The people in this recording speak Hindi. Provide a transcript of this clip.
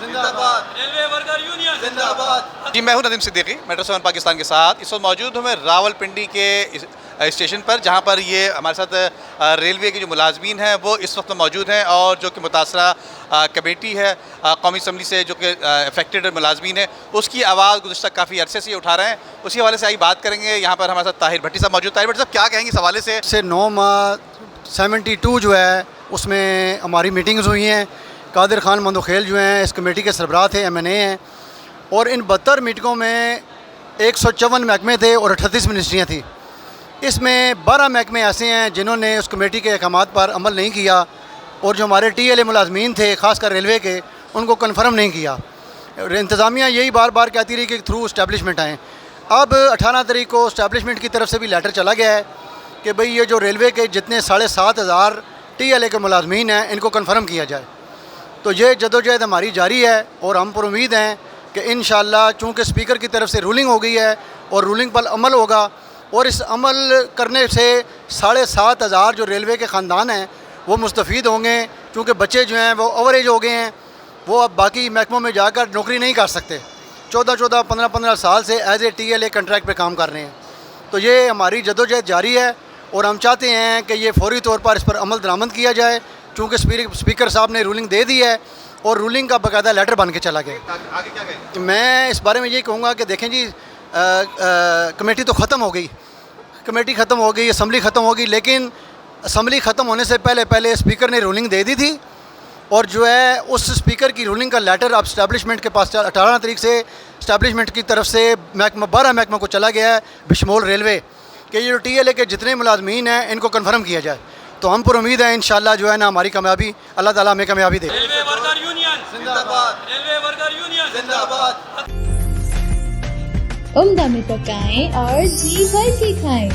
जिंदाबाद। रेलवे वर्कर यूनियन जिंदाबाद। जी, मैं हूं नदीम सिद्दीकी, मेट्रो 7 पाकिस्तान के साथ। इस वक्त मौजूद हूं मैं रावलपिंडी के स्टेशन पर, जहां पर ये हमारे साथ रेलवे के जो मुलाजमीन हैं वो इस वक्त मौजूद हैं, और जो कि मुतासरा कमेटी है कौमी असम्बली से जो कि अफेक्टेड मुलाजमीन है, उसकी आवाज़ गुज़श्ता काफ़ी अरसे से ये उठा रहे हैं। उसी हवाले से आई बात करेंगे। यहाँ पर हमारे साथ ताहिर भट्टी साहब मौजूद। ताहिर भट्टी साहब, क्या कहेंगे इस हवाले से? 9/72 जो है उसमें हमारी मीटिंग्स हुई हैं। कादिर ख़ान मंदोखेल जो हैं इस कमेटी के सरबराह थे, MNA हैं, और इन 72 मीटिंगों में 154 महकमे थे और 38 मिनिस्ट्रियाँ थी। इसमें 12 महकमे ऐसे हैं जिन्होंने उस कमेटी के अहकामात पर अमल नहीं किया, और जो हमारे TLA मुलाजमीन थे ख़ासकर रेलवे के, उनको कन्फर्म नहीं किया। इंतज़ामिया यही बार बार कहती रही कि थ्रू इस्टेब्लिशमेंट आएँ। अब 18 तारीख को इस्टेब्लिशमेंट की तरफ से भी लेटर चला गया है कि भाई ये जो रेलवे के जितने 7,500 TLA के मुलाजमीन हैं इनको कन्फर्म किया जाए। तो ये जदोजहद हमारी जारी है, और हम पर उम्मीद हैं कि इंशाअल्लाह चूँकि स्पीकर की तरफ से रूलिंग हो गई है और रूलिंग पर अमल होगा, और इस अमल करने से 7,500 जो रेलवे के ख़ानदान हैं वो मुस्तफ़ीद होंगे, क्योंकि बच्चे जो हैं वो ओवरेज हो गए हैं, वो अब बाकी महकमों में जाकर नौकरी नहीं कर सकते। 14-14, 15-15 साल से एज ए TLA कंट्रैक्ट पे काम कर रहे हैं। तो ये हमारी जदोजहद जारी है, और हम चाहते हैं कि ये फौरी तौर पर इस पर अमल दरामद किया जाए, चूँकि स्पीकर साहब ने रूलिंग दे दी है और रूलिंग का बाकायदा लेटर बन के चला गया। आगे क्या कहें? मैं इस बारे में ये कहूँगा कि देखें जी, कमेटी तो ख़त्म हो गई, कमेटी ख़त्म हो गई, असम्बली ख़त्म हो गई, लेकिन असम्बली ख़त्म होने से पहले स्पीकर ने रूलिंग दे दी थी, और जो है उस स्पीकर की रूलिंग का लेटर अब इस्टेब्लिशमेंट के पास 18 तारीख से इस्टेब्लिशमेंट की तरफ से 12 महकमा को चला गया है बिशमोल रेलवे, कि ये जो TLA के जितने मुलाजमीन हैं इनको कन्फर्म किया जाए। तो हम पर उम्मीद है इंशाअल्लाह जो है ना हमारी कामयाबी, अल्लाह ताला हमें कामयाबी दे। रेलवे वर्कर यूनियन जिंदाबाद। रेलवे वर्कर यूनियन जिंदाबाद। उम्दा में पकाएं और जी भर के खाएं।